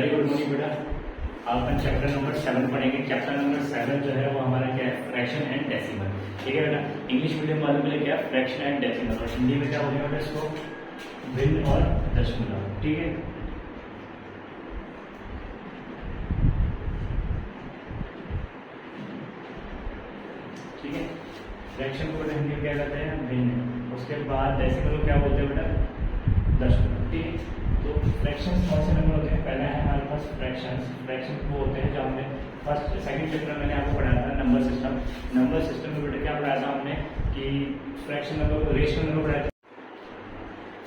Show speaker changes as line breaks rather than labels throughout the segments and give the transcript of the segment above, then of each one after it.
Very good morning बेटा। अपन chapter number 7 पढ़ेंगे। Chapter number 7 जो है वो हमारा क्या है, फ्रैक्शन एंड डेसिमल। ठीक है बेटा, इंग्लिश मीडियम वालों के लिए क्या है, फ्रैक्शन एंड डेसिमल, और हिंदी में क्या बोलेंगे बेटा इसको, भिन्न और दशमलव। ठीक है, ठीक है। फ्रैक्शन को बेटा हिंदी में क्या कहते हैं, भिन्न। उसके बाद डेसिमल को क्या बोलते हैं बेटा, दशमलव। ठीक है, तो फ्रैक्शन कौन से नंबर होते हैं, पहला है हमारे पास फ्रैक्शन वो होते हैं जो हमने फर्स्ट सेकंड चैप्टर में मैंने आपको पढ़ाया था, नंबर सिस्टम। नंबर सिस्टम में बेटा क्या पढ़ाया था हमने कि फ्रैक्शन नंबर को रेशनल नंबर पढ़ाया था।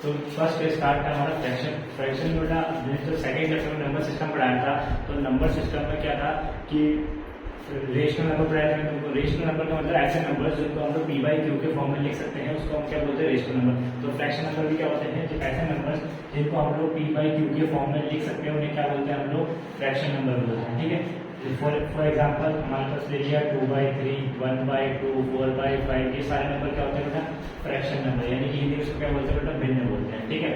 तो फर्स्ट स्टार्ट था हमारा फ्रैक्शन में बेटा जो सेकंड चैप्टर में नंबर सिस्टम पढ़ाया था, तो नंबर सिस्टम में क्या था कि रेशनल नंबर पढ़ाया था। तो रेशनल नंबर का मतलब ऐसे नंबर जिनको हम लोग p/q के फॉर्म में लिख सकते हैं, उसको हम क्या बोलते हैं, रेशनल नंबर। तो फ्रैक्शन नंबर भी क्या होते हैं, जो ऐसे नंबर जिनको हम लोग p/q के फॉर्म में लिख सकते हैं, उन्हें क्या बोलते हैं हम लोग, फ्रैक्शन नंबर बोलते हैं। ठीक है, फॉर एग्जाम्पल हमारे पास ले लिया 2/3, 1/2, 4/5, ये सारे नंबर क्या होते हैं बेटा, फ्रैक्शन नंबर, यानी कि हिंदी में इसको क्या बोलते हैं बेटा, भिन्न बोलते हैं। ठीक है,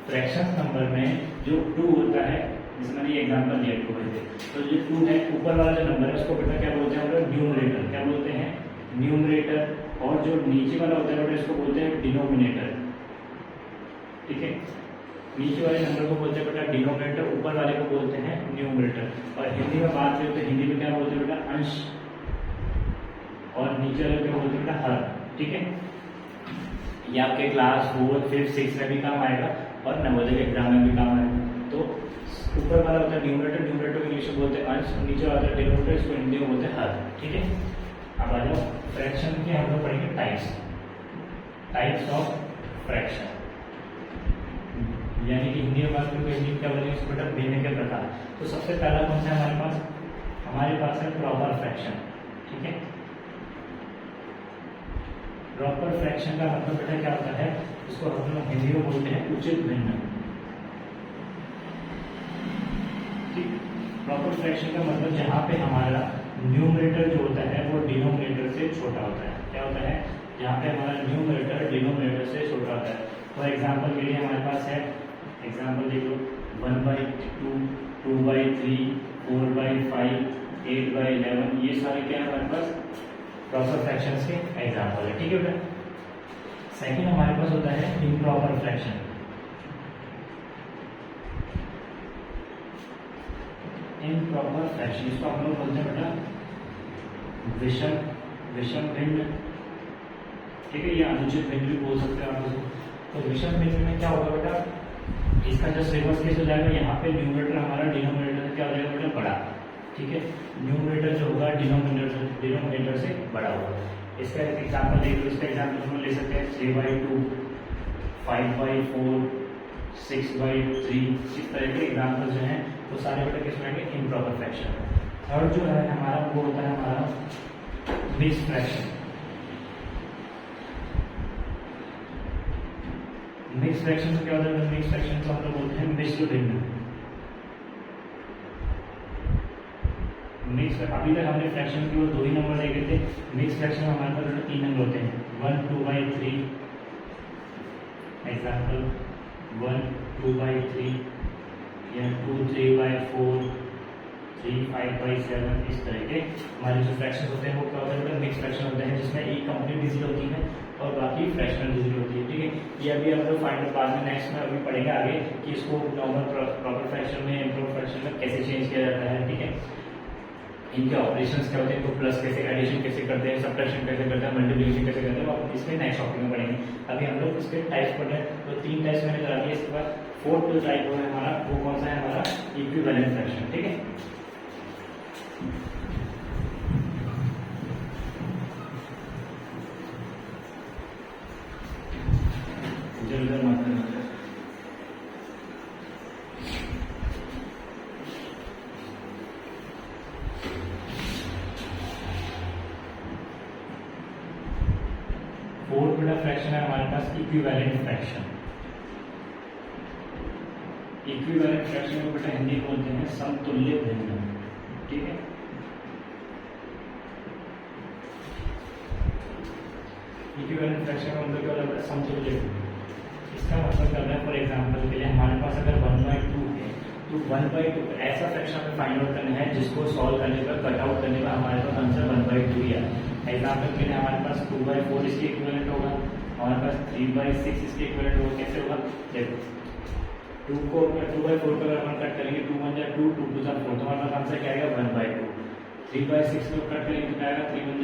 फ्रैक्शन नंबर में जो 2 होता है, जैसे मैंने ये एग्जांपल दिया 2/3, तो जो 2 है, ऊपर वाला जो नंबर है उसको बेटा क्या बोलते हैं हम लोग, न्यूमरेटर। क्या बोलते हैं, न्यूमरेटर। और जो नीचे वाला होता है बेटा इसको बोलते हैं डिनोमिनेटर। ठीक है, नीचे वाले नंबर को बोलते हैं बेटा डिनोमिनेटर, ऊपर वाले को बोलते हैं न्यूमरेटर। और हिंदी में बात करें तो हिंदी में क्या बोलते हैं बेटा, अंश, और नीचे वाले को बोलते हैं बेटा हर। ठीक है, ये आपके क्लास 4, 5, 6 में भी काम आएगा और नवोदय के एग्जाम में भी काम आएगा। तो ऊपर वाला होता है न्यूमरेटर, न्यूमरेटर को इंग्लिश में बोलते हैं अंश, और नीचे वाला डिनोमिनेटर, इसको हिंदी में बोलते हैं हर। ठीक है, अब आ जाओ फ्रैक्शन के हम लोग पढ़ेंगे टाइप्स ऑफ फ्रैक्शन, यानी कि हिंदी में बात करें तो हिंदी क्या बोलेंगे इसको बेटा, भिन्न के प्रकार। तो सबसे पहला कौन सा है हमारे पास है प्रॉपर फ्रैक्शन। ठीक है, प्रॉपर फ्रैक्शन का मतलब बेटा क्या होता है, इसको हम लोग हिंदी में बोलते हैं उचित भिन्न। प्रॉपर फ्रैक्शन का मतलब जहाँ पे हमारा न्यूमरेटर जो होता है वो डिनोमिनेटर से छोटा होता है। क्या होता है, जहाँ पे हमारा न्यूमरेटर डिनोमिनेटर से छोटा होता है। फॉर एग्जांपल के लिए हमारे पास है, एग्जांपल देख लो, 1/2, 2/3, 4/5, 8/11, ये सारे क्या है हमारे पास, प्रॉपर फ्रैक्शन के एग्जाम्पल है। ठीक है बेटा, सेकेंड हमारे पास होता है इम्प्रॉपर फ्रैक्शन। इम्प्रॉपर फ्रैक्शन, इसको हम लोग बोलते हैं बेटा विषम भिन्न। ठीक है, ये अनुचित भिन्न भी बोल सकते हैं आप इसको। तो विषम भिन्न में क्या होगा बेटा, इसका जो रिवर्स केस हो जाएगा, यहाँ पे न्यूमरेटर हमारा डिनोमिनेटर से क्या हो जाएगा बेटा, बड़ा। ठीक है, न्यूमरेटर जो होगा डिनोमिनेटर से बड़ा होगा। इसका एक एग्जाम्पल देख लो, इसका एग्जाम्पल हम ले सकते हैं 3/2, 5/4, 6/3, इस तरह के एग्जाम्पल जो हैं वो सारे बेटा किस रहेंगे, इम्प्रॉपर फ्रैक्शन। थर्ड जो है हमारा वो होता है हमारा मिक्स्ड फ्रैक्शन। मिक्स्ड फ्रैक्शन से क्या होता है, मिक्स्ड फ्रैक्शन को हम लोग बोलते हैं मिश्र भिन्न। मिक्स, अभी तक हमने फ्रैक्शन की ओर 2 ही नंबर देखे थे। मिक्स फ्रैक्शन में हमारे पास 3 नंबर होते हैं, 1 2/3, एग्जाम्पल 1 2/3, या 2 3/4, 3 5/7, इस तरह के हमारे जो फ्रैक्शन होते हैं वो क्या होता है, मिक्स फ्रैक्शन होते हैं, जिसमें एक कंप्लीट डिजिट होती है और बाकी फ्रैक्शनल डिजिट होती है। ठीक है, ये अभी हम लोग फाइनल बाद में नेक्स्ट में अभी पढ़ेंगे आगे कि इसको नॉर्मल प्रॉपर फ्रैक्शन में, इम्प्रॉपर फ्रैक्शन में कैसे चेंज किया जाता है। ठीक है, इनके ऑपरेशंस क्या होते हैं, तो प्लस कैसे, एडिशन कैसे करते हैं, सब्ट्रैक्शन कैसे करते हैं, मल्टीप्लिकेशन कैसे करते हैं, और इसमें नेक्स्ट टॉपिक में पढ़ेंगे। अभी हम लोग इसके टाइप्स पढ़ रहे हैं, तो 3 टाइप्स मैंने करा दिए। इसके बाद 4th टाइप है हमारा, वो कौन सा है हमारा, इक्विवेलेंट फ्रैक्शन। ठीक है, जल्दी मत करना। फोर्थ बेटा फ्रैक्शन है हमारे पास इक्विवेलेंट फ्रैक्शन। इक्विवेलेंट फ्रैक्शन को बेटा हिंदी बोलते हैं समतुल्य भिन्न। ठीक है, इक्विवेलेंट फ्रैक्शन का मतलब क्या होता है, समतुल्य भिन्न। इसका मतलब करना है, फॉर एग्जांपल के लिए हमारे पास अगर 1/2 है तो 1/2 ऐसा फ्रैक्शन हमें फाइंड आउट करना है जिसको सॉल्व करने पर, कट आउट करने पर हमारे पास आंसर 1/2 ही आया। एग्जाम्पल के लिए हमारे पास 2/4 इसके इक्विवेलेंट होगा, हमारे पास 3/6 इसके इक्विवेलेंट होगा। कैसे होगा? देखो 2/4 को अगर हम कट करेंगे 2 1 2 2 2 4 तो हमारे पास आंसर क्या आएगा? 1/2। 3/6 को कट करेंगे तो क्या आएगा? 3 1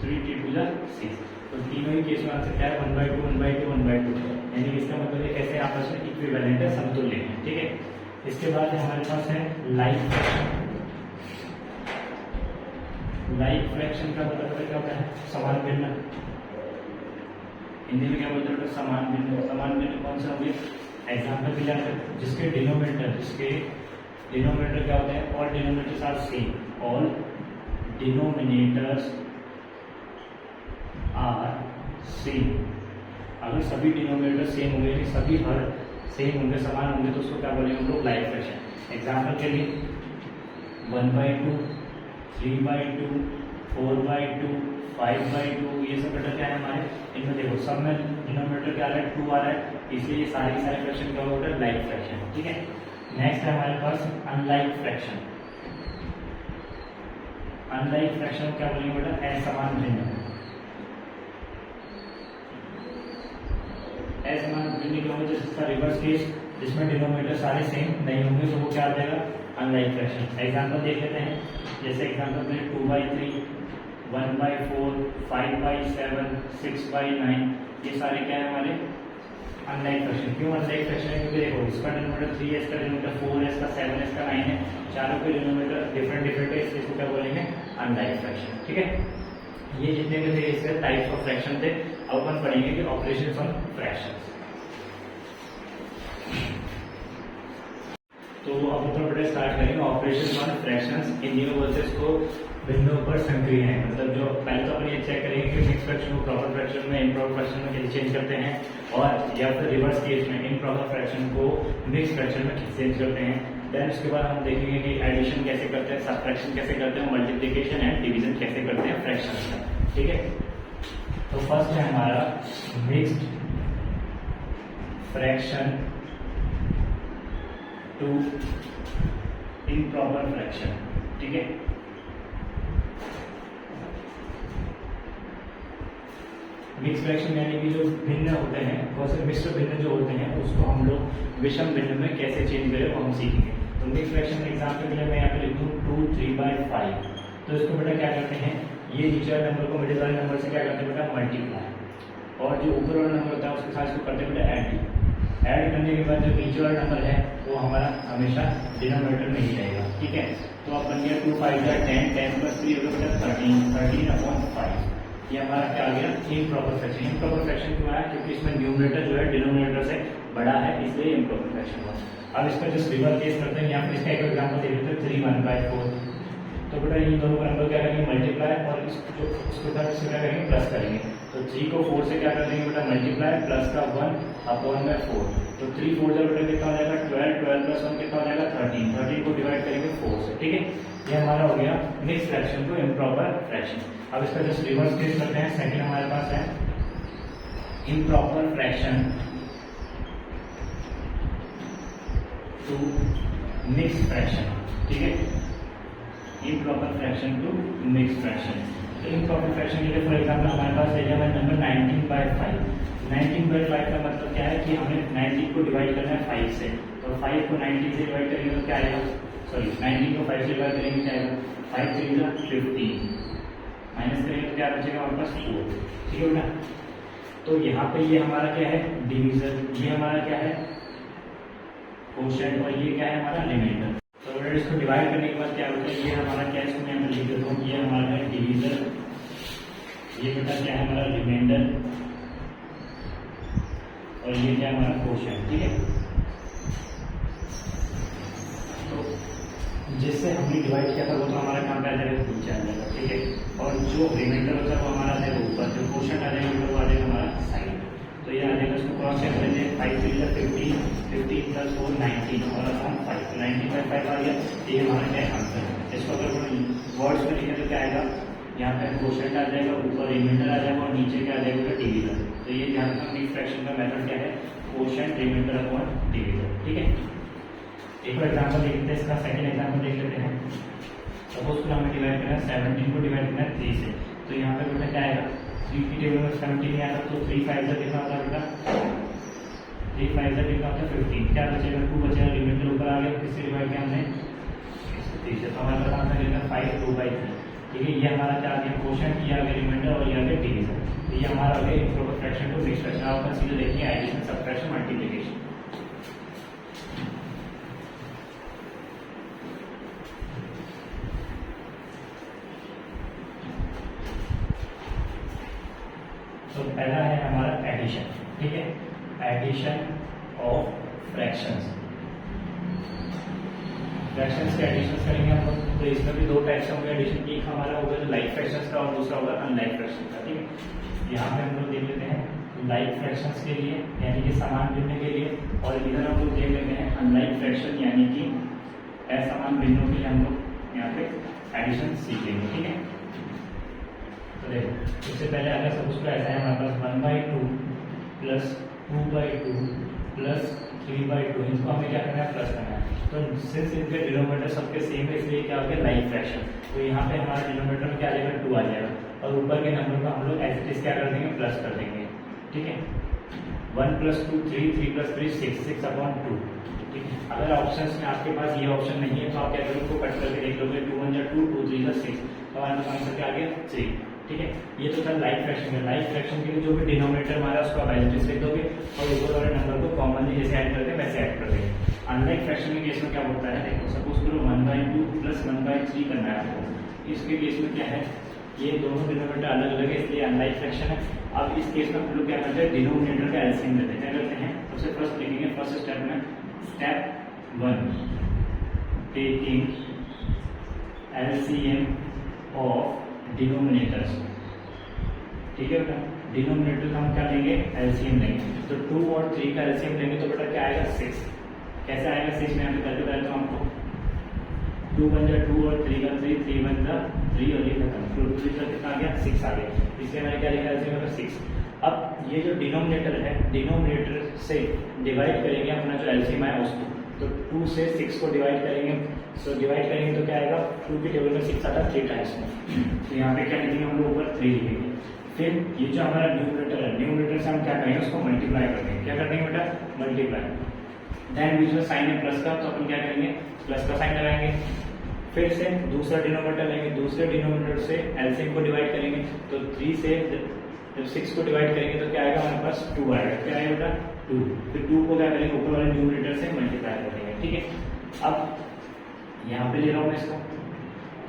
3 3 2 6। तो तीनों ही केस में आंसर क्या है? 1/2 1/2 1/2। यानी इसका मतलब ये कैसे आपस में इक्विवेलेंट है, समतुल्य है। ठीक है, इसके बाद हमारे पास है लाइक फ्रैक्शन। लाइक फ्रैक्शन का मतलब क्या होता है? समान भिन्न। हिंदी में क्या बोलते हैं? समान भिन्न। समान भिन्न कौन सा होंगे? एग्जाम्पल के लिए जिसके डिनोमिनेटर क्या होते हैं? All denominators are same. All denominators are same. अगर सभी डिनोमिनेटर सेम होंगे, यानी सभी हर सेम होंगे, समान होंगे, तो उसको क्या बोलेंगे हम लोग? Like fraction. एग्जाम्पल के लिए 1/2 3/2 4/2 5/2 ये सब बेटा क्या है हमारे? इनमें देखो सब में डिनोमिनेटर क्या आ रहा है? 2 आ रहा है, इसलिए ये सारे फ्रैक्शन क्या होगा? Like fraction. ठीक है, नेक्स्ट है हमारे पास अनलाइक फ्रैक्शन। अनलाइक फ्रैक्शन क्या बोलेंगे बेटा? असमान भिन्न। असमान भिन्न क्या होगा? जिसका रिवर्स केस, जिसमें डिनोमिनेटर सारे सेम नहीं होंगे, तो वो क्या आ जाएगा? Unlike fraction. एग्जाम्पल देख लेते हैं। जैसे एग्जाम्पल में 2/3 1/4 5/7 6/9 ये सारे क्या है हमारे? Unlike fraction. क्यों अनलाइक फ्रैक्शन है? क्योंकि देखो इसका डिनोमिनेटर 3 है, इसका डिनोमिनेटर 4 है, इसका 7 है, इसका 9 है, चारों के डिनोमिनेटर डिफरेंट है, इसलिए इसको क्या बोलेंगे? Unlike fraction. ठीक है, ये जितने भी थे इसके टाइप्स ऑफ फ्रैक्शन थे। अब अपन पढ़ेंगे कि ऑपरेशंस ऑन फ्रैक्शंस। तो अब अपन पढ़े स्टार्ट करेंगे ऑपरेशंस ऑन फ्रैक्शंस। हिंदी में बोलते हैं इसको भिन्नों पर संक्रियाएं। मतलब जो पहले तो अपन ये चेक करेंगे कि मिक्स फ्रैक्शन को प्रॉपर फ्रैक्शन में, इम्प्रॉपर फ्रैक्शन में कैसे चेंज करते हैं, और या फिर रिवर्स केस में इम्प्रॉपर फ्रैक्शन को मिक्स फ्रैक्शन में कैसे चेंज करते हैं। देन उसके बाद हम देखेंगे कि एडिशन कैसे करते हैं, सबट्रैक्शन कैसे करते हैं, मल्टीप्लिकेशन एंड डिवीजन कैसे करते हैं फ्रैक्शंस का। ठीक है, तो फर्स्ट है हमारा mixed fraction to improper fraction. ठीक है, मिक्स फ्रैक्शन यानी कि जो भिन्न होते हैं, बहुत से मिश्र भिन्न जो होते हैं, उसको हम लोग विषम भिन्न में कैसे चेंज करें वो हम सीखेंगे। तो मिक्स फ्रैक्शन में एग्जाम्पल के लिए मैं यहाँ पे लिख दूँ 2 3/5। तो इसको बेटा क्या करते हैं? ये नीचे वाले नंबर को मिडिल वाले नंबर से क्या करते हैं बेटा? मल्टीप्लाई। और जो ऊपर वाला नंबर होता है उसके साथ इसको करते हैं बेटा ऐड। ऐड करने के बाद जो नीचे वाला नंबर है वो हमारा हमेशा डिनोमिनेटर में ही रहेगा। ठीक है, तो अब बन गया 2 5 10 10 + 3 होगा बेटा 13 13/5। ये हमारा क्या आ गया? Improper fraction. इम्प्रॉपर फ्रैक्शन क्यों आया? क्योंकि इसमें न्यूमरेटर जो है डिनोमिनेटर से बड़ा है, इसलिए इम्प्रॉपर फ्रैक्शन हुआ। अब इसका जस्ट रिवर्स केस करते हैं। यहाँ पर इसका एक एग्जाम्पल दे देते हैं 3 1/4। तो बेटा इन दोनों का नंबर क्या करेंगे? मल्टीप्लाई, और उसके साथ इसको क्या करेंगे? प्लस करेंगे। तो 3 को 4 से क्या कर देंगे बेटा? मल्टीप्लाई, प्लस का 1/4। तो 3 4 बेटा कितना हो जाएगा? 12 12 + 1 कितना हो जाएगा? 13 13 को डिवाइड करेंगे 4 से। ठीक है, ये हमारा हो गया mix fraction to improper fraction. अब इसका जस्ट रिवर्स केस करते हैं। सेकंड हमारे पास है improper fraction to mix fraction. ठीक है, improper fraction to mix fraction. तो इम्प्रॉपर फ्रैक्शन के लिए फॉर एग्जाम्पल हमारे पास है नंबर 19/5। 19/5 का मतलब क्या है कि हमें 19 को डिवाइड करना है 5 से, और 5 को 19 से डिवाइड करेंगे तो क्या आएगा? सॉरी 19 को 5 से डिवाइड करेंगे क्या आएगा? 5 3 15 माइनस करेंगे तो क्या बचेगा हमारे पास? 4। ठीक है बेटा, तो यहाँ पे ये हमारा क्या है? डिवीजन। ये हमारा क्या है? क्वोशिएंट। और ये क्या है? हमारा रिमाइंडर। तो बेटा इसको डिवाइड करने के बाद क्या होता है? ये हमारा क्या है? इसको मैं लिख देता हूँ, ये हमारा है डिवीजन, ये बेटा क्या है? हमारा रिमाइंडर, और ये क्या है? हमारा क्वोशिएंट। ठीक है, जिससे हमने डिवाइड किया था वो तो हमारा काम पे आ जाएगा? नीचे आ जाएगा। ठीक है, और जो रिमाइंडर होता है वो हमारा आ जाएगा ऊपर, जो क्वोशिएंट आ जाएगा वो आ जाएगा हमारा साइड। तो ये आ जाएगा, इसको क्रॉस चेक करते हैं। 5 3 15 15 + 4 19 और अपॉन 5, 19/5 आ गया। ये हमारा क्या आंसर है? इसको अगर वर्ड्स में लिखें तो क्या आएगा? यहाँ पे क्वोशिएंट आ जाएगा, ऊपर रिमाइंडर आ जाएगा, और नीचे क्या आ जाएगा? डिवीजन। तो ये ध्यान रखना, मिक्स फ्रैक्शन का मेथड क्या है? Quotient remainder upon division. ठीक है, एक और एग्जाम्पल देख लेते हैं, इसका सेकंड एग्जाम्पल देख लेते हैं। सपोज को हमें डिवाइड करना है 17 को डिवाइड करना है 3 से, तो यहाँ पे बेटा क्या आएगा, 3 की टेबल में 17 नहीं आएगा, तो 3 5 से कितना होता है बेटा, 3 5 से कितना होता है 15, क्या बचेगा 2 बचेगा, रिमाइंडर ऊपर आ गया, किससे डिवाइड किया हमने 3 से, तो हमारे पास आंसर कितना 5 2/3। ठीक है, ये हमारा क्या आ गया क्वोशंट, ये आ गया रिमाइंडर और ये आ गया डिवीजन। तो ये हमारा आ गया improper fraction to mixed fraction. आप सीधे देखिए एडिशन सब्ट्रैक्शन मल्टीप्लिकेशन। तो पहला है हमारा एडिशन। ठीक है, एडिशन ऑफ फ्रैक्शंस। फ्रैक्शंस के एडिशन करेंगे हम लोग, तो इसमें भी दो टाइप्स होंगे एडिशन, एक हमारा होगा जो लाइक फ्रैक्शंस का और दूसरा होगा अनलाइक फ्रैक्शन का। ठीक है, यहाँ पे हम लोग देख लेते हैं लाइक फ्रैक्शंस के लिए यानी कि समान भिन्न के लिए, और इधर हम लोग देख लेते हैं अनलाइक फ्रैक्शन यानी कि असमान भिन्नों के लिए हम लोग यहाँ पे एडिशन सीख लेंगे। ठीक है, तो देखो इससे पहले अगर सपोज को ऐसा है हमारे पास 1/2 प्लस 2/2 प्लस 3/2, इनको हमें क्या करना है प्लस करना है। तो सिंस इनके डिनोमिनेटर सबके सेम है इसलिए क्या हो गया लाइक फ्रैक्शन, तो यहाँ पे हमारा डिनोमिनेटर में क्या आ जाएगा 2 आ जाएगा, और ऊपर के नंबर को हम लोग एज इट इज क्या कर देंगे प्लस कर देंगे। ठीक है, 1 + 2 3, 3 + 3 6, 6/2। ठीक है, अगर ऑप्शंस में आपके पास ये ऑप्शन नहीं है तो आप क्या करोगे, कट करके देख लोगे, 2 1 = 2, 2 3 = 6, तो हमारे पास आंसर क्या आ गया 3। ठीक है, ये तो था लाइक फ्रैक्शन में। लाइक फ्रैक्शन के लिए जो भी डिनोमिनेटर हमारा उसको आप एज इट इज लिख दोगे और ऊपर वाले नंबर को कॉमनली जैसे ऐड करते हैं वैसे ऐड कर देंगे। अनलाइक फ्रैक्शन के केस में क्या होता है, देखो सपोज करो 1/2 + 1/3 करना है आपको, इसके केस में क्या है, ये दोनों डिनोमिनेटर अलग अलग है इसलिए अनलाइक फ्रैक्शन है। अब इस केस में हम लोग क्या करते हैं, डिनोमिनेटर का एलसीएम लेते हैं। क्या करते हैं, सबसे फर्स्ट लिखेंगे फर्स्ट स्टेप में, step 1 taking LCM of denominators. ठीक है बेटा, डिनोमिनेटर का हम क्या लेंगे एलसीएम लेंगे, तो 2 और 3 का एलसीएम लेंगे तो बेटा क्या आएगा 6। कैसे आएगा 6 में यहाँ पे करके बताया तो हमको 2 बन जाए 2 और 3 का 3, 3 बन जा 3 और ये खत्म, तो 3 का कितना आ गया 6 आ गया, इसलिए मैंने क्या लिखा एलसीएम में 6। अब ये जो डिनोमिनेटर है, डिनोमिनेटर से डिवाइड करेंगे अपना जो एलसीएम है उसको, तो 2 से 6 को डिवाइड करेंगे, सो डिवाइड करेंगे तो क्या आएगा 2 की टेबल में 6 आता है 3 टाइम्स में, तो यहाँ पे क्या लिखेंगे हम लोग ऊपर 3 लिखेंगे। फिर ये जो हमारा न्यूमरेटर है, न्यूमरेटर से हम क्या करेंगे उसको मल्टीप्लाई कर देंगे। क्या कर देंगे बेटा मल्टीप्लाई, देन बीच में साइन है प्लस का तो अपन क्या करेंगे प्लस का साइन लगाएंगे। फिर से दूसरा डिनोमिनेटर लेंगे, दूसरे डिनोमिनेटर से एलसीएम को डिवाइड करेंगे, तो 3 से जब 6 को डिवाइड करेंगे तो क्या आएगा हमारे पास 2 आएगा। क्या आएगा बेटा 2, फिर 2 को क्या करेंगे ऊपर वाले न्यूमरेटर से मल्टीप्लाई कर देंगे। ठीक है, अब यहाँ पे ले रहा हूँ मैं इसको,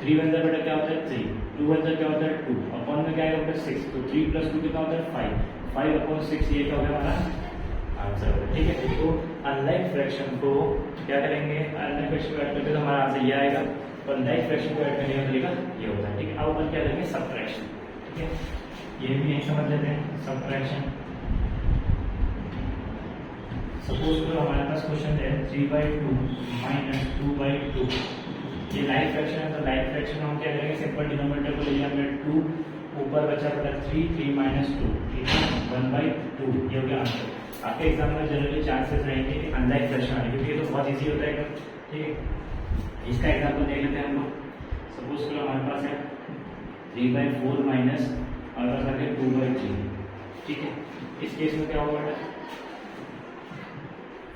3 बन जाए बेटा क्या होता है 3, 2 बन जाए क्या होता है 2, अपॉन में क्या आएगा बेटा 6, तो 3 + 2 कितना होता है 5, 5/6, ये क्या हो गया हमारा आंसर होगा। ठीक है, तो अनलाइक फ्रैक्शन को क्या करेंगे, अनलाइक फ्रैक्शन को ऐड करते तो हमारा आंसर ये आएगा, और लाइक फ्रैक्शन को ऐड करने का तरीका ये होता है। ठीक है, अब अपन क्या करेंगे सब्ट्रैक्शन। ठीक है, ये भी नहीं समझ लेते हैं सब्ट्रैक्शन। सपोज करो हमारे पास क्वेश्चन है 3/2 - 2/2, ये लाइक फ्रैक्शन है, तो लाइक फ्रैक्शन हम क्या करेंगे सिंपल डिनोमिनेटर को ले लिया हमने 2, ऊपर बचा बेटा 3, 3 - 2, ठीक है 1/2, ये हो गया आंसर। आपके एग्जाम में जनरली चांसेस रहेंगे कि अनलाइक फ्रैक्शन आने, क्योंकि ये तो बहुत ईजी होता है। ठीक है, इसका एग्जाम्पल देख लेते हैं हम लोग। सपोज करो हमारे पास है 3/4 माइनस हमारे पास आ गया 2/3। ठीक है, इस केस में क्या होगा बेटा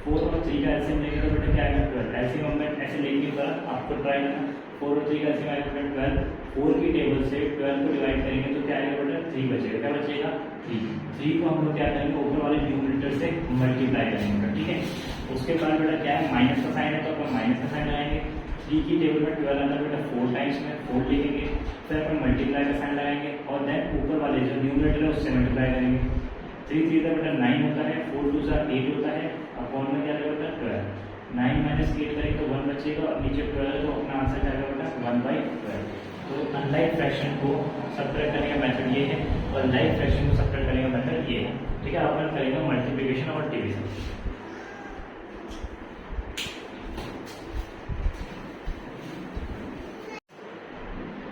4 और 3 का एलसीएम लेंगे तो बेटा क्या आएगा 12। एलसीएम हमने ऐसे लेंगे पर आपको ट्राई करना, 4 और 3 का एलसीएम आएगा बेटा 12, 4 की टेबल से 12 को डिवाइड करेंगे तो क्या आएगा बेटा 3 बचेगा। क्या बचेगा 3 को हम लोग क्या करेंगे ऊपर वाले न्यूमरेटर से मल्टीप्लाई करेंगे। ठीक है, उसके बाद बेटा क्या है माइनस का साइन है तो अपन माइनस का साइन लगाएंगे, 3 की टेबल में 12 आता है बेटा 4 टाइम्स में 4 लिखेंगे, फिर अपन मल्टीप्लाई का साइन लगाएंगे और देन ऊपर वाले जो न्यूमरेटर है उससे मल्टीप्लाई करेंगे। 3 3 का बेटा 9 होता है, 4 2 8 होता है, अपॉन में क्या लगेगा बेटा 12, 9 - 8 करेंगे तो 1 बचेगा और नीचे 12 है तो अपना आंसर क्या आएगा बेटा 1/12। तो अनलाइक फ्रैक्शन को सब्ट्रैक्ट करने का मेथड ये है और लाइक फ्रैक्शन को सब्ट्रैक्ट करने का मेथड ये है। ठीक है, अपन करेंगे मल्टीप्लिकेशन और डिवीजन।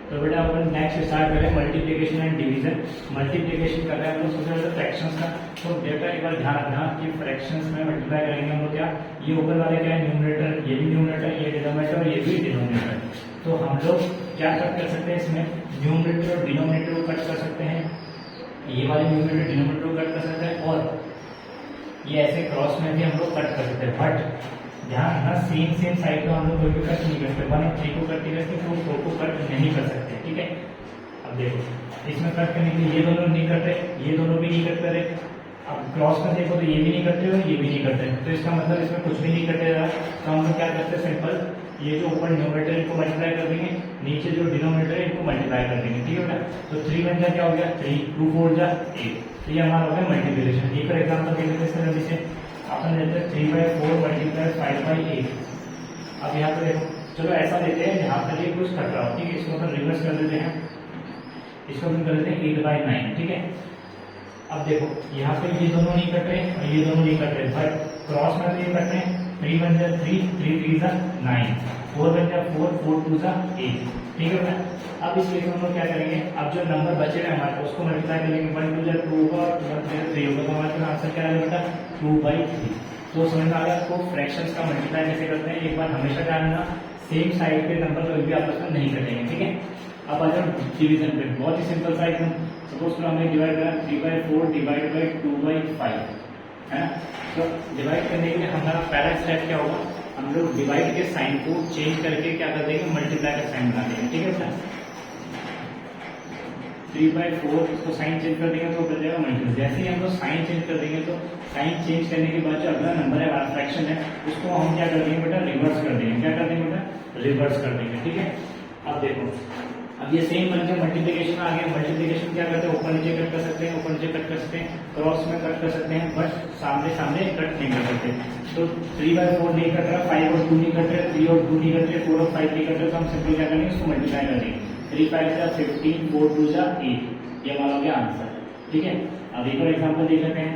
तो बेटा अपन नेक्स्ट स्टार्ट करें मल्टीप्लिकेशन एंड डिवीजन। मल्टीप्लिकेशन कर रहे हैं हम लोग सबसे पहले फ्रैक्शंस का। तो बेटा एक बार ध्यान रखना कि फ्रैक्शंस में मल्टीप्लाई करेंगे हम लोग क्या, ये ऊपर वाले क्या है न्यूमरेटर, ये भी न्यूमरेटर, ये डिनोमिनेटर और ये भी डिनोमिनेटर। तो हम लोग क्या कट कर सकते हैं इसमें, न्यूमरेटर और डिनोमिनेटर को कट कर सकते हैं, ये वाले न्यूमरेटर डिनोमिनेटर को कट कर सकते हैं, और ये ऐसे क्रॉस में भी हम लोग कट कर सकते हैं। बट ध्यान रखना सेम साइड को हम लोग कोई भी कट नहीं करते, 1 और 3 को कट नहीं करते, 2 4 को कट नहीं कर सकते, ठीक है। अब देखो इसमें कट करने के लिए ये दोनों नहीं करते, ये दोनों भी नहीं कट करे। अब क्रॉस में देखो तो ये भी नहीं करते और ये भी नहीं करते, तो इसका मतलब इसमें कुछ भी नहीं कटे रहा। तो हम लोग क्या करते हैं, सिंपल ये जो ऊपर न्यूमरेटर इनको मल्टीप्लाई कर देंगे, नीचे जो डिनोमिनेटर है इनको मल्टीप्लाई कर देंगे, ठीक है बेटा। तो 3 बन जाए क्या हो गया 3, 2 4 जा 8, तो ये हमारा हो गया मल्टीप्लिकेशन। एक और एग्जाम्पल देख लेते हैं जल्दी से। अपन लेते हैं 3/4 मल्टीप्लाई 5/8। अब यहाँ पे देखो, चलो ऐसा लेते हैं यहाँ पर ये कुछ कट रहा हो, ठीक है, इसको अपन रिवर्स कर देते हैं, इसको अपन कर देते हैं 8/9, ठीक है। अब देखो यहाँ पे ये दोनों नहीं कट रहे और ये दोनों नहीं कट रहे, बट क्रॉस में तो ये कट रहे हैं। 3 बन जाए 3, 3 3 जा 9, 4 बन जाए 4, 4 2 जा 8, ठीक है ना। अब इस केस में हम लोग क्या करेंगे, अब जो नंबर बचे हैं हमारे उसको मल्टीप्लाई करेंगे, 1 2 जा 2 होगा, 1 3 3 होगा, तो हमारे पास आंसर क्या आएगा बेटा 2/3। तो समझ में आ गया आपको फ्रैक्शंस का मल्टीप्लाई कैसे करते हैं। एक बार हमेशा ध्यान रखना सेम साइड के नंबर कभी भी आपस में नहीं कटेंगे, ठीक है। अब आ जाओ डिवीजन पे, बहुत ही सिंपल सा एकदम। सपोज तो हमने डिवाइड करा 3/4 डिवाइड बाई 2/5, है ना। तो डिवाइड करने के लिए हमारा पहला स्टेप क्या होगा, हम लोग डिवाइड के साइन को चेंज करके क्या कर देंगे, मल्टीप्लाई का साइन बना देंगे, ठीक है बेटा। 3/4 इसको साइन चेंज कर देंगे तो बन जाएगा मल्टीप्लाई। जैसे ही हम लोग साइन चेंज कर देंगे तो साइन चेंज करने के बाद जो अगला नंबर है हमारा फ्रैक्शन है उसको हम क्या कर देंगे बेटा, रिवर्स कर देंगे। क्या कर देंगे बेटा, रिवर्स कर देंगे, ठीक है। अब देखो अब ये सेम बन गया, मल्टीप्लिकेशन आ गया। मल्टीप्लिकेशन क्या करते हैं, ऊपर नीचे कट कर सकते हैं, ऊपर नीचे कट कर सकते हैं, क्रॉस में कट कर सकते हैं, बट सामने सामने कट नहीं कर सकते। तो 3/4 नहीं कट रहा, 5 और 2 नहीं कट रहे, 3 और 2 नहीं कट रहे, 4 और 5 नहीं कट रहे, तो हम सिंपल क्या करेंगे, इसको मल्टीप्लाई कर देंगे। 3 5 जा 15, 4 2 जा 8, ये हमारा हो गया आंसर, ठीक है। अब एक और एग्जाम्पल देख लेते हैं।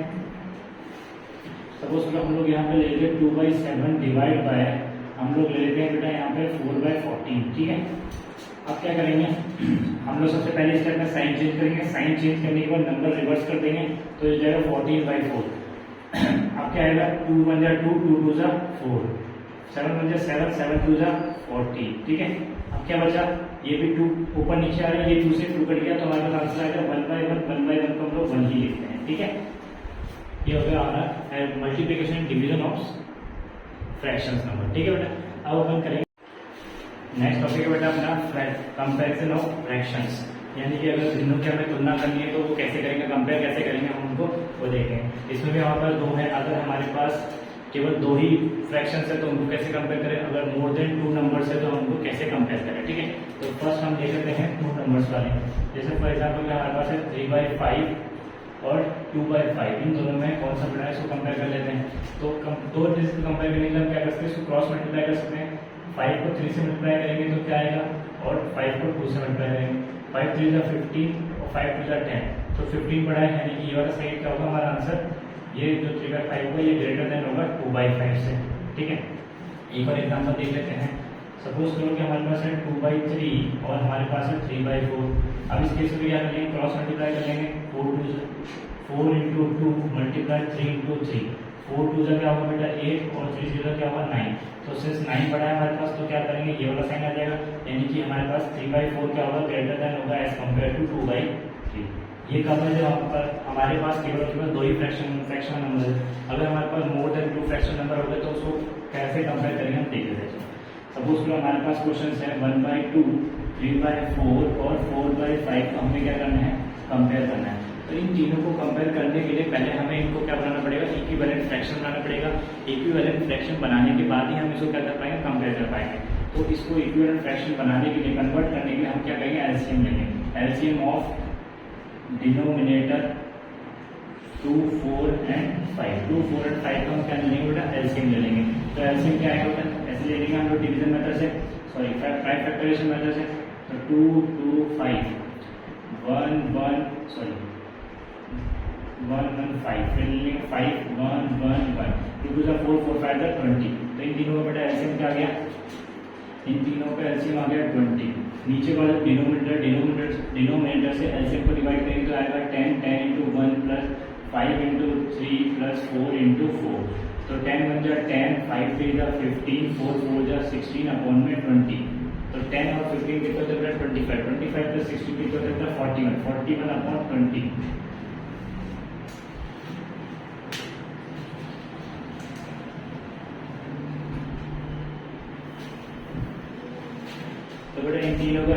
सपोज हम लोग यहाँ पे ले लेते हैं 2/7 डिवाइड बाय, हम लोग ले लेते हैं बेटा यहाँ पे 4/14, ठीक है। अब क्या करेंगे, हम लोग सबसे पहले स्टेप में साइन चेंज करेंगे, साइन चेंज करने के बाद नंबर रिवर्स कर देंगे, तो ये जाएगा 14/4। अब क्या आएगा, 2 1 जा 2, 2 2 जा 4, 7 1 जा 7, 7 2 जा 40, ठीक है। अब क्या बचा, ये भी 2 ऊपर नीचे आ रहा है, ये 2 से 2 कट गया, तो हमारे पास आंसर आएगा 1/1, 1/1 को हम लोग 1 ही लिखते हैं, ठीक है। ये हो गया हमारा multiplication division of fractions number, ठीक है बेटा। अब अपन करेंगे नेक्स्ट टॉपिक है बेटा अपना कंपैरिजन ऑफ फ्रैक्शंस, यानी कि अगर तीनों की हमें तुलना करनी है तो वो कैसे करेंगे, कंपेयर कैसे करेंगे हम उनको वो देखेंगे। इसमें भी हमारे पास 2 है, अगर हमारे पास केवल 2 ही फ्रैक्शंस है तो उनको कैसे कंपेयर करें, अगर मोर देन 2 नंबर्स है तो हम उनको कैसे कंपेयर करें, ठीक है। तो फर्स्ट हम देख लेते हैं 2 नंबर्स वाले। जैसे फॉर एग्जाम्पल हमारे पास है 3/5 और 2/5, इन दोनों में कौन सा बड़ा है इसको कंपेयर कर लेते हैं। तो 2 डिजिट को कंपेयर करने के लिए हम क्या कर सकते हैं, इसको क्रॉस मल्टीप्लाई कर सकते हैं। 5 को 3 से मल्टीप्लाई करेंगे तो क्या आएगा, और 5 को 2 से मल्टीप्लाई करेंगे, 5 3 जा 15 और 5 2 जा 10, तो 15 बड़ा है, यानी कि ये वाला सही क्या होगा हमारा आंसर, ये जो 3/5 होगा ये ग्रेटर देन होगा 2/5 से, ठीक है। एक और एग्जाम्पल देख लेते हैं। सपोज करो कि हमारे पास है 2/3 और हमारे पास है 3/4। अब इस केस में क्या करेंगे, क्रॉस मल्टीप्लाई कर लेंगे, 4 × 2 मल्टीप्लाई 3 × 3, 4 2 जा क्या होगा बेटा 8 और 3 0 क्या होगा 9, तो सिर्फ 9 बड़ा है हमारे पास, तो क्या करेंगे ये वाला साइन आ जाएगा, यानी कि हमारे पास 3/4 क्या होगा, ग्रेटर देन होगा एज कम्पेयर टू 2/3। ये कब है, जब हमारे पास केवल 2 ही फ्रैक्शन नंबर है। अगर हमारे पास मोर देन 2 फ्रैक्शन नंबर हो गए तो उसको कैसे कंपेयर करेंगे हम देख लेते हैं। सपोज करो हमारे पास क्वेश्चन है 1/2, 3/4 और 4/5, तो हमें क्या करना है, कंपेयर करना है। तो इन तीनों को कंपेयर करने के लिए पहले हमें इनको क्या बनाना पड़ेगा, इक्विवेलेंट फ्रैक्शन बनाना पड़ेगा। इक्विवेलेंट फ्रैक्शन बनाने के बाद ही हम इसको क्या कर पाएंगे, कंपेयर कर पाएंगे। तो इसको इक्विवेलेंट फ्रैक्शन बनाने के लिए, कन्वर्ट करने के लिए हम क्या करेंगे, एलसीएम लेंगे। LCM of denominator 2 4 and 5, 2 4 and 5 का हम क्या लेंगे बेटा, एलसीएम ले लेंगे। तो एलसीएम क्या आएगा बेटा, ऐसे ले लेंगे हम लोग डिवीजन मेथड से, सॉरी 5 फैक्टराइजेशन मेथड से। तो 2 2 5 1 1 सॉरी 1 1 5, फिर लेंगे 5 1 1 1, 2 2 4 4 5 20। तो इन तीनों का बेटा एलसीएम क्या आ गया इन तीनों का एलसीएम आ गया 20। नीचे वाले डिनोमिनेटर से एलसीएम को डिवाइड करेंगे तो आएगा 10 into 1 plus 5 into 3 plus 4 into 4। तो 10 बन जाए 10, 5 3 जा 15, 4 4 जा 16 अपॉन में 20। तो 10 और 15 कितना होता है 25, 25 प्लस 16 कितना होता है 41, 41 अपॉन 20। तो बेटा इन तीनों का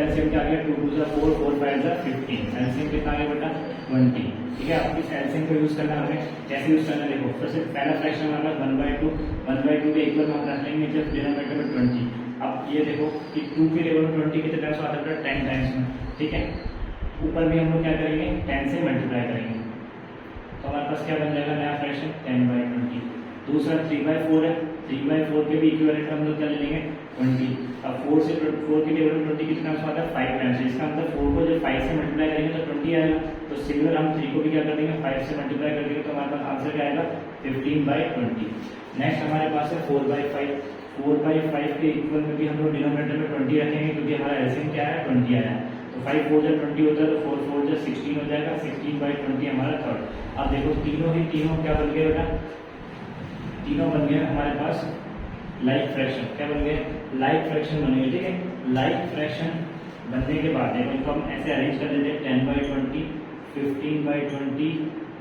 एलसीएम क्या आ गया 2 2 4 4 5 15। एलसीएम कितना आ गया बेटा 20। ठीक है, अब इस एलसीएम को यूज करना हमें कैसे यूज करना देखो। सबसे पहला फ्रैक्शन हमारा 1/2 के इक्वल हम रख लेंगे जब डिनोमिनेटर में 20। अब ये देखो कि 2 के लेवल में 20 कितने टाइम्स आता है 10 टाइम्स में। ठीक है, ऊपर भी हम लोग क्या करेंगे 10 से मल्टीप्लाई करेंगे तो हमारे पास क्या बन जाएगा नया फ्रैक्शन 10/20। दूसरा 3/4 है, 3/4 के भी इक्विवेलेंट हम लोग क्या ले लेंगे 20। अब 4 के लेवल में 20 कितना आता है 5 टाइम्स। इसका मतलब 4 को जब 5 से मल्टीप्लाई करेंगे तो 20 आएगा। तो सिमिलर हम 3 को भी क्या कर देंगे 5 से मल्टीप्लाई कर देंगे तो हमारे पास आंसर क्या आएगा 15/20। नेक्स्ट हमारे पास है 4/5। 4/5 के इक्वल में भी हम लोग डिनोमिनेटर में 20 रखेंगे क्योंकि हमारा एलसीएम क्या है 20 आया है। तो 5 4 जा 20 होता है तो 4 4 जा 16 हो जाएगा। 16/20 हमारा थर्ड। अब देखो तीनों क्या बन गए बेटा, तीनों बन गए हमारे पास लाइक फ्रैक्शन। क्या बन गए लाइक फ्रैक्शन बन गए। ठीक है, लाइक फ्रैक्शन बनने के बाद देखो इनको हम ऐसे अरेंज कर देते हैं 10/20, 15/20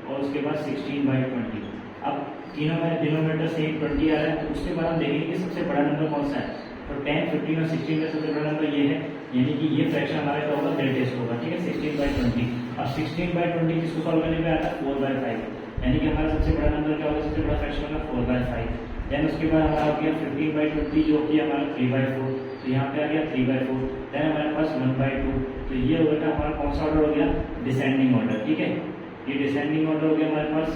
और उसके बाद 16/20। अब तीनों में डिनोमिनेटर से 20 आ रहा है तो उसके बाद हम देखेंगे कि सबसे बड़ा नंबर कौन सा है। तो 10, 15 और 16 में सबसे बड़ा नंबर ये है, यानी कि ये फ्रैक्शन हमारा क्या होगा ग्रेटेस्ट होगा। ठीक है, 16/20। अब 16/20 किसको सॉल्व करने में आता है 4/5, यानी कि हमारा सबसे बड़ा नंबर क्या होगा, सबसे बड़ा फ्रैक्शन होगा 4/5। देन उसके बाद हमारा हो गया 15/20 जो कि हमारा 3/4। तो यहाँ पे आ गया 3/4। देन हमारे पास 1/2। तो ये हो गया हमारा कौन सा ऑर्डर हो गया डिसेंडिंग ऑर्डर। ठीक है, ये डिसेंडिंग ऑर्डर हो गया हमारे पास।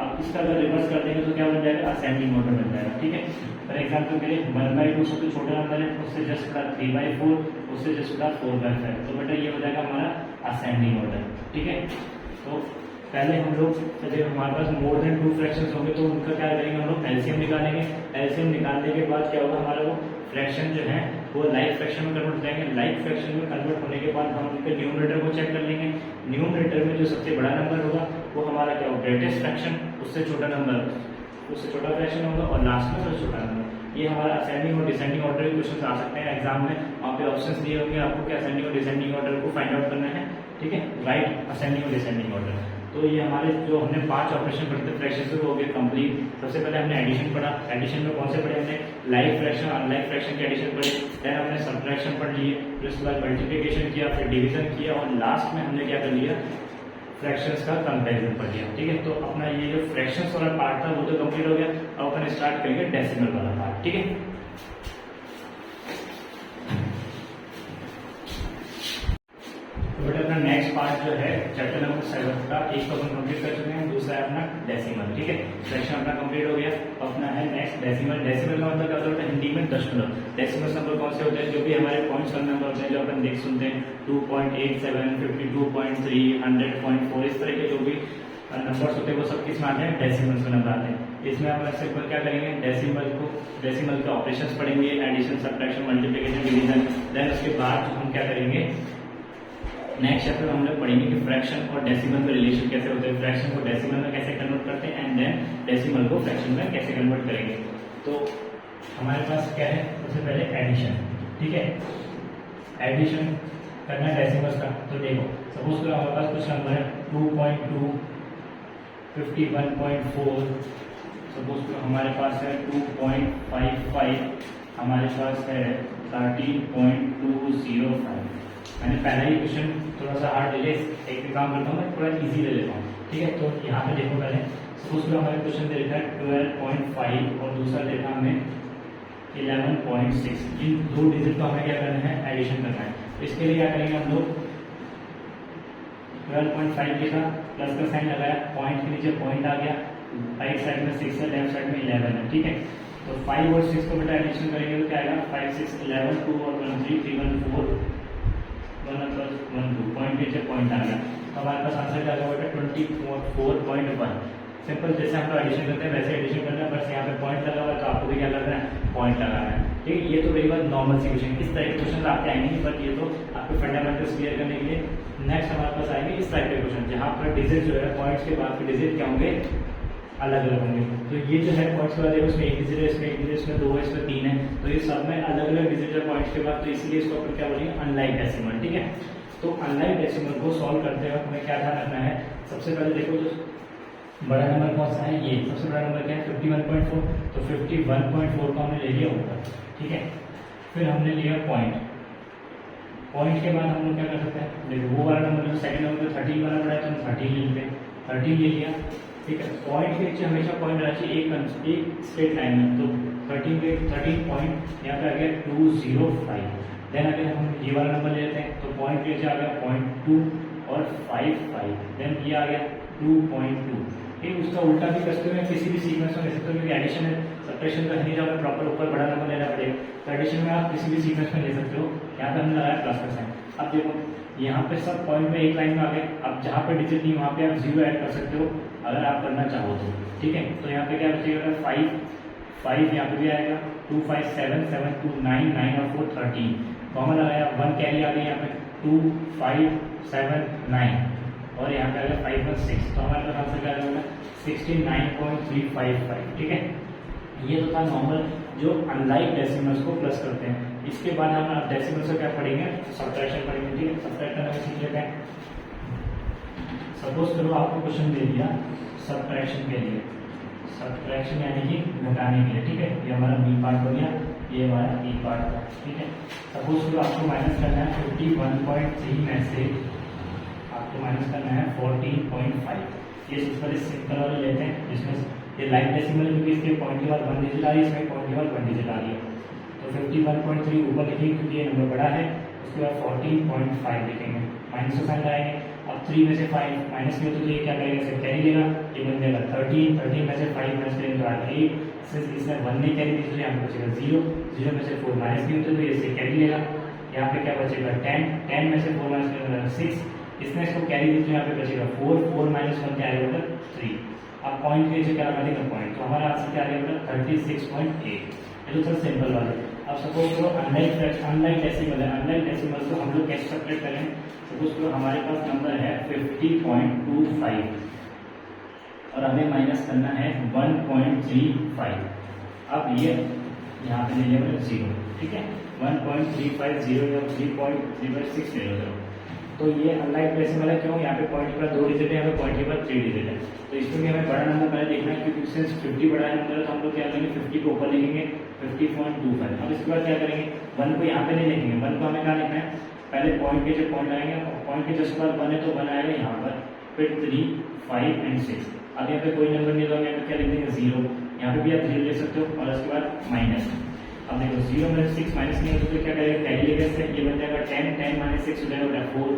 अब इसका अगर रिवर्स कर देंगे तो क्या बन जाएगा असेंडिंग ऑर्डर बन जाएगा। ठीक है, फॉर एग्जाम्पल के लिए 1/2 सबसे छोटा नंबर है, उससे जस्ट बड़ा 3/4, उससे जस्ट बड़ा 4/5। तो बेटा ये हो जाएगा हमारा असेंडिंग ऑर्डर। ठीक है, तो पहले हम लोग जब हमारे पास मोर देन 2 फ्रैक्शंस होंगे तो उनका क्या करेंगे हम लोग एलसीएम निकालेंगे। एलसीएम निकालने के बाद क्या होगा हमारा वो फ्रैक्शन जो है वो लाइक फ्रैक्शन में कन्वर्ट हो जाएंगे। लाइक फ्रैक्शन में कन्वर्ट होने के बाद हम उनके न्यूमरेटर को चेक कर लेंगे। न्यूमरेटर में जो सबसे बड़ा नंबर होगा वो हमारा क्या होगा ग्रेटेस्ट फ्रैक्शन, उससे छोटा नंबर उससे छोटा फ्रैक्शन होगा और लास्ट में सबसे छोटा नंबर। ये हमारा असेंडिंग और डिसेंडिंग ऑर्डर के क्वेश्चन आ सकते हैं एग्जाम में। वहाँ पे ऑप्शंस दिए होंगे आपको कि असेंडिंग और डिसेंडिंग ऑर्डर को फाइंड आउट करना है। ठीक है, राइट असेंडिंग और डिसेंडिंग ऑर्डर। तो ये हमारे जो हमने 5 ऑपरेशन पढ़े थे फ्रैक्शन से वो हो गए कंप्लीट। सबसे पहले हमने एडिशन पढ़ा। एडिशन में कौन से पढ़े हमने लाइक फ्रैक्शन, अनलाइक फ्रैक्शन के एडिशन पढ़े। देन हमने सब्ट्रैक्शन पढ़ लिए, फिर उसके बाद मल्टीप्लिकेशन किया, फिर डिवीजन किया और लास्ट में हमने क्या कर लिया फ्रैक्शंस का कंपैरिजन पढ़ लिया। ठीक है, तो अपना ये जो फ्रैक्शंस वाला पार्ट था वो तो कंप्लीट हो गया। अब अपन स्टार्ट करेंगे डेसिमल वाला पार्ट। ठीक है, बट अपना नेक्स्ट पार्ट जो है चैप्टर नंबर 7 का एक तो अपन कंप्लीट कर चुके हैं, दूसरा है अपना डेसिमल। ठीक है, फ्रैक्शन अपना कंप्लीट हो गया। अपना है नेक्स्ट डेसिमल। डेसिमल का मतलब क्या होता है हिंदी में दशमलव। डेसिमल नंबर कौन से होते हैं जो भी हमारे पॉइंट्स वाले नंबर होते हैं जो अपन देख सुनते हैं 2.87, 52.3, 100.4 इस तरह के जो भी नंबर्स होते हैं वो सब किस में आते हैं डेसिमल्स में नंबर आते हैं। इसमें अपन सिंपल क्या करेंगे डेसिमल के ऑपरेशंस पढ़ेंगे, addition, subtraction, multiplication, division. Then उसके बाद हम क्या करेंगे नेक्स्ट चैप्टर में हम लोग पढ़ेंगे कि फ्रैक्शन और डेसिमल में रिलेशन कैसे होते हैं, फ्रैक्शन को डेसिमल में कैसे कन्वर्ट करते हैं एंड देन डेसिमल को फ्रैक्शन में कैसे कन्वर्ट करेंगे। तो हमारे पास क्या है सबसे पहले एडिशन। ठीक है, एडिशन करना है डेसिमल्स का। तो देखो सपोज करो हमारे पास कुछ नंबर है 2.2, 51.4, सपोज करो हमारे पास है 2.55, हमारे पास है 13.205। मैंने पहला ही क्वेश्चन थोड़ा सा हार्ड ले ले, एक काम करता हूँ मैं थोड़ा इजी ले लेता हूँ। ठीक है, तो यहाँ पे देखो पहले सपोज करो हमारे क्वेश्चन दे रखा है 12.5 और दूसरा देखा हमें 11.6। इन 2 डिजिट को हमें क्या करना है एडिशन करना है। इसके लिए क्या करेंगे हम लोग 12.5 लिखा, प्लस का साइन लगाया, पॉइंट के नीचे पॉइंट आ गया, राइट साइड में 6 है, लेफ्ट साइड में 11 है। ठीक है, तो 5 और 6 को बेटा एडिशन करेंगे तो क्या आएगा 5 6 11, 2 और 1 3, 3 1 4, 1 प्लस 1 2, पॉइंट नीचे पॉइंट आ गया। तो हमारे पास आंसर क्या होगा बेटा 24.1। सिंपल जैसे हम लोग एडिशन करते हैं वैसे एडिशन करना है, बस यहाँ पे पॉइंट लगा हुआ है तो आपको भी क्या करना है पॉइंट लगाना है। ठीक है। ये तो रही बात नॉर्मल सी क्वेश्चन, इस तरह के क्वेश्चन आपके आएंगे, बट ये तो आपके फंडामेंटल्स क्लियर करने के लिए। नेक्स्ट हमारे पास आएंगे इस टाइप के क्वेश्चन, जहाँ पर डिजिट जो है पॉइंट्स के बाद के डिजिट क्या होंगे, अलग अलग होंगे। तो ये जो है पॉइंट्स के बाद उसमें एक डिजिट है, इसमें एक डिजिट, इसमें 2 है, इसमें 3 है, तो ये सब में अलग अलग डिजिट है पॉइंट्स के बाद, तो इसीलिए इसको अपन क्या बोलेंगे, अनलाइक डेसिमल। ठीक है, तो अनलाइक डेसिमल को सॉल्व करते वक्त हमें क्या ध्यान रखना है, सबसे पहले देखो जो बड़ा नंबर कौन सा है, ये सबसे बड़ा नंबर क्या है 51.4, तो 51.4 को हमने ले लिया ऊपर। ठीक है, फिर हमने लिया पॉइंट, पॉइंट के बाद हम लोग क्या कर सकते हैं, देखो वो वाला नंबर जो सेकंड नंबर 13 वाला बड़ा है, तो हम 13 ले लेते हैं, 13 ले लिया। ठीक है, पॉइंट के नीचे हमेशा पॉइंट रहना चाहिए एक स्ट्रेट लाइन में, तो 13 पॉइंट यहाँ पे आ गया 205। देन अगर हम ये वाला नंबर ले लेते हैं, तो पॉइंट के नीचे आ गया 0.2 और 55, देन ये आ गया 2.2। ठीक, उसका उल्टा भी करते हुए किसी भी सीक्वेंस में ले सकते हो, क्योंकि एडिशन है, सब्ट्रैक्शन का नहीं जाओगे प्रॉपर ऊपर बड़ा नंबर लेना पड़ेगा, तो एडिशन में आप किसी भी सीक्वेंस में ले सकते हो। यहाँ पे हमने लगाया प्लस का साइन। अब देखो यहाँ पे सब पॉइंट में एक लाइन में आ गए, अब जहाँ पे डिजिट नहीं वहाँ पे आप 0 ऐड कर सकते हो अगर आप करना चाहो तो। ठीक है, तो यहाँ पे क्या बचेगा 5 यहाँ पे भी आएगा, 2 5 7 7 2 9 9 और 4 13, कॉमन लगाया, 1 कैरी आ गई यहाँ पे 2 5 7 9 और यहाँ पे आ गया 5 और 6, तो हमारे पास आंसर क्या आएगा 69.355। ठीक है, ये तो था नॉर्मल जो अनलाइक डेसिमल्स को प्लस करते हैं। इसके बाद हम डेसिमल से क्या पढ़ेंगे, सब्ट्रैक्शन पढ़ेंगे। ठीक है, सब्ट्रैक्ट करना सीख लेते हैं। सपोज करो आपको क्वेश्चन दे दिया सब्ट्रैक्शन के लिए, सब्ट्रैक्शन यानी कि घटाने के लिए। ठीक है, ये हमारा बी पार्ट हो गया, ये हमारा ए पार्ट था। ठीक है, सपोज करो आपको माइनस करना है 51.3 में से आपको माइनस करना है 14.5। ये सिंपल वाले लेते हैं, जिसमें ये लाइक डेसिमल है, क्योंकि इसके पॉइंट के बाद 1 डिजिट आ रही है, इसमें पॉइंट के बाद 1 डिजिट आ रही है, तो 51.3 ऊपर लिखेंगे क्योंकि ये नंबर बड़ा है, उसके बाद 14.5 लिखेंगे, माइनस का साइन लगाएंगे। अब 3 में से 5 माइनस में, तो ये क्या करेगा, इसे कैरी लेगा, ये बन जाएगा 13 में से 5 माइनस करेंगे तो आगे 8, इसमें 1 नहीं कैरी दी, तो यहाँ पे बचेगा 0 में से 4 माइनस नहीं होते, तो ये इसे कैरी लेगा, यहाँ पे क्या बचेगा 10 में से 4 माइनस करेंगे 6, इसने इसको कैरी दी, तो यहाँ पे बचेगा 4 माइनस 1 क्या आएगा 3। अब पॉइंट के नीचे क्या लगा देगा पॉइंट, तो हमारा आंसर क्या आएगा 36.8। ये तो सर सिंपल वाले। अब सपोज करो अनलाइक डेसिमल है, अनलाइक डेसिमल को हम लोग कैसे सब्ट्रैक्ट करें। सपोज करो हमारे पास नंबर है 50.25 और हमें माइनस करना है 1.35। अब ये यहाँ पे ले लिया 0। ठीक है, 1.350 या 3.36 ले लो। तो ये अनलाइक डेसिमल है, क्यों, यहाँ पे पॉइंट के बाद 2 डिजिट है, यहाँ पे पॉइंट के बाद 3 डिजिट है, तो इसमें भी हमें बड़ा नंबर पहले देखना है, क्योंकि सिंस 50 बड़ा नंबर है तो हम लोग क्या करेंगे 50 को ऊपर लिखेंगे 50.25। अब इसके बाद क्या करेंगे, 1 को यहाँ पे नहीं लिखेंगे, 1 को हमें क्या लिखना है, पहले पॉइंट के जो पॉइंट लगाएंगे, पॉइंट के जस्ट बाद 1 है तो 1 आएगा यहाँ पर, फिर 3 5 और 6। अब यहाँ पे कोई नंबर नहीं, तो हम यहाँ पे क्या लिख देंगे 0, यहाँ पे भी आप 0 ले सकते हो, और उसके बाद माइनस। अब देखो 0 में 6 माइनस नहीं होता तो क्या करेगा, कैरी लेगा, ये बन जाएगा 10 माइनस 6 हो जाएगा 4,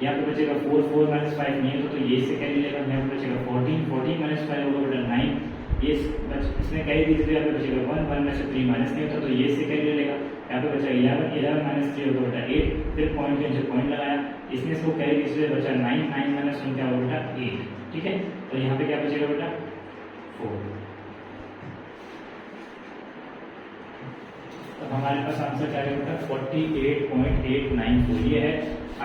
यहाँ पे बचेगा 4 माइनस 5 नहीं है तो ये इससे कैरी लेगा, यहाँ पे बचेगा 14 माइनस 5 होगा बेटा 9, ये इसने कैरी दी तो यहाँ पे बचेगा 1 में से 3 माइनस नहीं होता तो ये इससे कैरी लेगा, यहाँ पे बचेगा 11 माइनस 3 होगा बेटा 8, फिर पॉइंट के नीचे पॉइंट लगाया, इसने इसको कैरी दी तो बचा 9 माइनस 1 क्या होगा बेटा 8। ठीक है, तो यहाँ पे क्या बचेगा बेटा 4। तो हमारे पास आंसर क्या है बेटा 48.894। ये है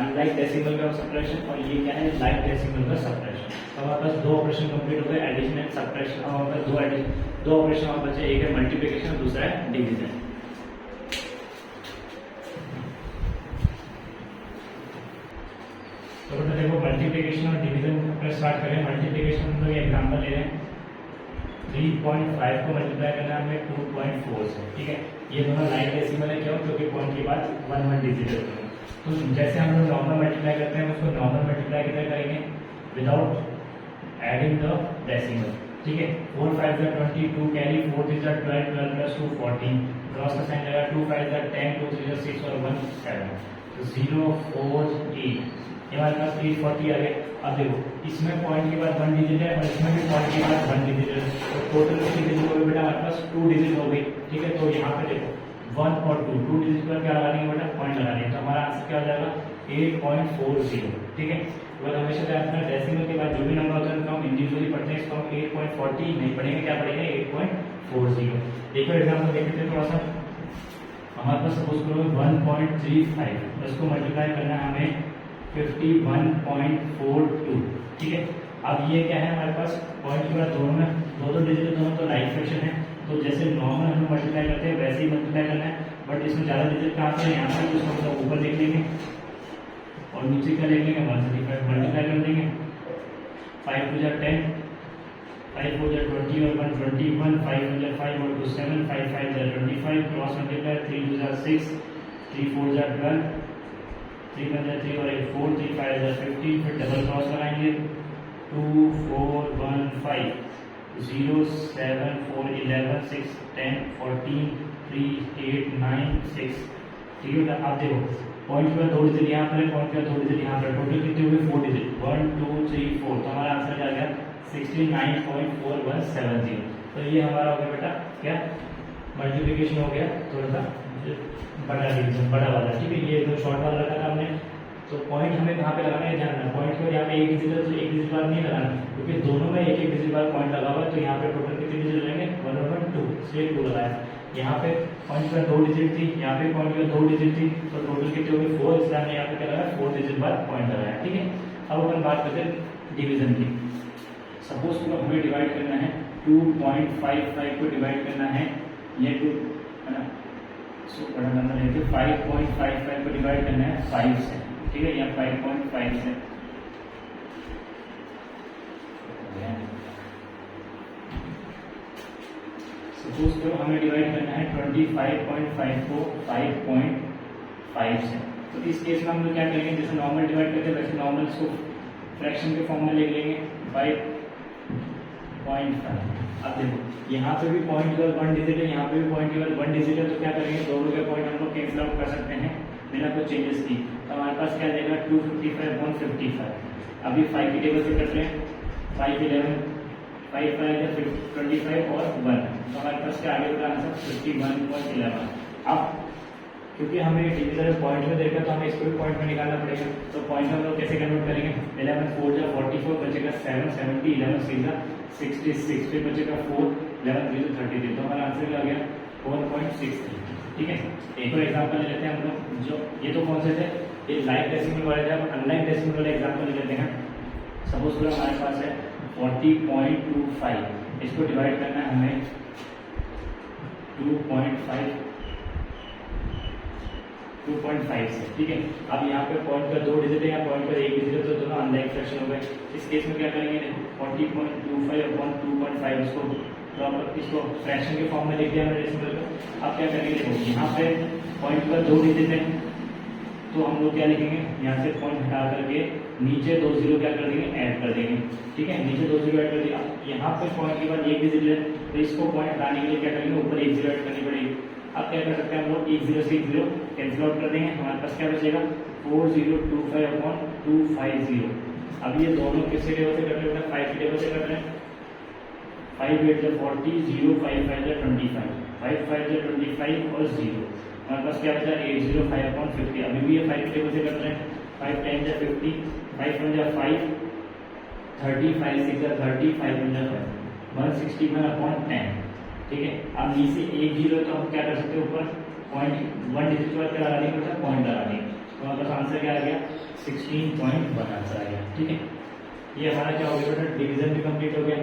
अनलाइक डेसिमल का सब्ट्रैक्शन, और ये क्या है लाइक डेसिमल का सब्ट्रैक्शन। तो हमारे पास 2 ऑपरेशन कंप्लीट हो गए, एडिशन एंड सब्ट्रैक्शन। हमारे पास 2 ऑपरेशन हमारे बचे, एक है मल्टीप्लिकेशन, दूसरा है डिवीजन। तो बेटा देखो मल्टीप्लिकेशन और डिवीजन पर स्टार्ट करें। मल्टीप्लिकेशन में तो एग्जाम्पल ले रहे हैं, 3.5 को मल्टीप्लाई करना है हमें 2.4 से। ठीक है, ये दोनों लाइक डेसिमल है, क्यों, क्योंकि पॉइंट के बाद 1 डिजिट होते हैं। तो जैसे हम लोग नॉर्मल मल्टीप्लाई करते हैं, उसको नॉर्मल मल्टीप्लाई कितना करेंगे, विदाउट एडिंग द डेसिमल। ठीक है, 4 5 22 कैरी, 4 3 12 12 प्लस 2 14, क्रॉस का साइन लगा, 2 5 10 2 3 6 और 1 7, तो 0 4 8, ये हमारे पास 840 आ गया। अब देखो इसमें पॉइंट के बाद 1 डिजिट है और इसमें भी पॉइंट के बाद 1 डिजिट है, तो टोटल कितनी डिजिट हो गई बेटा हमारे पास 2 डिजिट हो गई। ठीक है, तो यहाँ पे देखो 1 और 2 डिजिट पर क्या लगानी है बेटा, पॉइंट लगानी है, तो हमारा आंसर क्या हो जाएगा 8.40। ठीक है, तो हमेशा क्या रखना है, डेसिमल के बाद जो भी नंबर होता है उनको हम इंडिविजुअली पढ़ते हैं, इसको हम 8.40 नहीं पढ़ेंगे, क्या पढ़ेंगे 8.40। देखो एग्जाम्पल देखते हैं थोड़ा सा। हमारे पास सपोज करो 1.35, इसको मल्टीप्लाई करना है हमें 51.42, ठीक है। अब ये क्या है हमारे पास पॉइंट के बाद दोनों में दो डिजिट, दोनों तो लाइक फ्रैक्शन है, तो जैसे नॉर्मल हम मल्टीप्लाई करते हैं वैसे ही मल्टीप्लाई करना है, बट इसमें ज़्यादा डिजिट कहाँ से है, यहाँ पर, तो उसको ऊपर देख लेंगे और नीचे क्या देख लेंगे 135 मल्टीप्लाई कर देंगे। 5 2 10, 5 4 20 और 1 21, 5 1 5 और 2 7, 5 5 25, क्रॉस मल्टीप्लाई 3 2 6, 3 4 12, 3 1 3 और 1 4, 3 5 15, फिर डबल क्रॉस लगाएंगे 2 4 1 5, 0 7 4 11 6 10 14 3 8 9 6, ठीक है। आप देखो पॉइंट के बाद दो डिजिट यहाँ पर है, पॉइंट के बाद दो डिजिट यहाँ पर, टोटल कितने हुए 4 डिजिट 1 2 3 4, तो हमारा आंसर क्या आ गया 69.4170। तो ये हमारा हो गया बेटा क्या मल्टीप्लिकेशन हो गया, थोड़ा सा बड़ा डिवीजन बड़ा वाला, ठीक है। ये एकदम शॉर्ट वाला रखा था हमने, तो पॉइंट हमें कहाँ पे लगाना है ध्यान रखना, पॉइंट को यहाँ पे एक डिजिट है तो एक डिजिट बाद नहीं लगाना, क्योंकि दोनों में एक डिजिट बाद पॉइंट लगा हुआ है, तो यहाँ पे टोटल कितने डिजिट लगेंगे 1 और 2, इसलिए 2 लगाया। यहाँ पे पॉइंट पर 2 डिजिट थी, यहाँ पे पॉइंट पर 2 डिजिट थी, तो टोटल कितने हो गए 4, इसलिए हमने यहाँ पे क्या लगाया 4 डिजिट बाद पॉइंट लगाया, ठीक है। अब अपन बात करते हैं डिवीजन की। सपोज को हमें डिवाइड करना है 2.55 को डिवाइड करना है, ये 2 है ना, सो बड़ा नंबर है, 5.55 को डिवाइड करना है 5 से, ठीक है, या 5.5 से। सपोज करो हमें डिवाइड करना है 25.5 को 5.5 से, तो इस केस में हम लोग क्या करेंगे, जैसे नॉर्मल डिवाइड करते हैं वैसे नॉर्मल इसको फ्रैक्शन के फॉर्म में लिख लेंगे 5.5। अब देखो यहाँ पे भी पॉइंट के बाद 1 डिजिट है, यहाँ पे भी पॉइंट के बाद 1 डिजिट है, तो क्या करेंगे दोनों के पॉइंट हम लोग कैंसिल आउट कर सकते हैं बिना कुछ चेंजेस की, तो हमारे पास क्या देगा 255.55। अभी 5 की टेबल से करते हैं 5 11 5 5 25 और 1, तो हमारे पास क्या आगे का आंसर 51.11। अब क्योंकि हमें डिविजन पॉइंट में देखा तो हमें इसको भी पॉइंट में निकालना पड़ेगा, तो पॉइंट में हम लोग कैसे कन्वर्ट करेंगे, 11 4 जा 44 बचेगा 7 70, 11 6 जा 66, फिर बचेगा 4 11 3 33, तो हमारा आंसर क्या आ गया 4.63, ठीक है। एक और एग्जांपल ले लेते हैं हम लोग, जो ये तो कौन से थे, ये लाइक डेसिमल वाले थे, अब अनलाइक डेसिमल वाले एग्जांपल ले लेते हैं। सपोज करो हमारे पास है 40.25, इसको डिवाइड करना है हमें 2.5 से, ठीक है। अब यहाँ पे पॉइंट पर 2 डिजिट है या पॉइंट पर 1 डिजिट है, तो दोनों अनलाइक फ्रैक्शन हो गए। इस केस में क्या करेंगे 40.25/2.5, इसको फ्रैक्शन के फॉर्म में लिख दिया हमने डेसिमल को। अब क्या करेंगे, देखो यहाँ पे पॉइंट पर 2 डिजिट है, तो हम लोग क्या लिखेंगे, यहाँ से पॉइंट हटा करके नीचे 2 जीरो क्या कर देंगे ऐड कर देंगे, ठीक है, नीचे 2 जीरो ऐड कर दिया। यहाँ पे पॉइंट के बाद 1 डिजिट है, तो इसको पॉइंट हटाने के लिए क्या करेंगे ऊपर 1 जीरो ऐड करनी पड़ेगी। अब क्या कर सकते हैं हम लोग 1 0 से 1 0 कैंसिल आउट कर देंगे, हमारे पास क्या बचेगा 4025/250। अब ये दोनों किसके टेबल से कट रहे हैं, 5 के टेबल से कट रहे हैं, 5 8 40, 0 5 5 25, 5 5 25 और 0, हमारे पास क्या बचा 805/50। अभी भी ये 5 के टेबल से कट रहे हैं, 5 10 50, 5 1 5 30, 5 6 30, 5 1 5 161/10, ठीक है। अब नीचे 1 0 तो हम क्या कर सकते हैं, ऊपर पॉइंट 1 डिजिट के बाद क्या लगा देंगे, पॉइंट लगा देंगे, तो हमारे पास आंसर क्या आ गया 16.1 आंसर आ गया, ठीक है। ये हमारा क्या हो गया बेटा, डिवीजन भी कंप्लीट हो गया।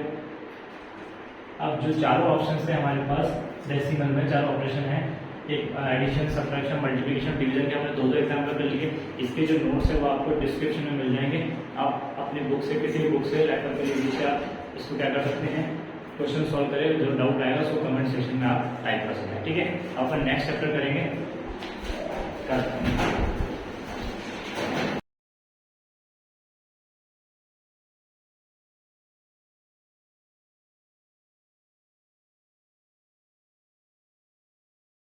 अब जो चारों ऑप्शन थे हमारे पास डेसिमल में 4 ऑपरेशन है, एक एडिशन सब्ट्रैक्शन मल्टीप्लिकेशन डिवीजन के हमने 2 एग्जाम्पल कर लिए। इसके जो नोट्स है वो आपको डिस्क्रिप्शन में मिल जाएंगे, आप अपने बुक से किसी भी बुक से रेफर करिए, जिससे आप इसको क्या कर सकते हैं क्वेश्चन सॉल्व करें, जो डाउट आएगा उसको कमेंट सेक्शन में आप टाइप कर सकते हैं, ठीक है। अपन नेक्स्ट चैप्टर करेंगे।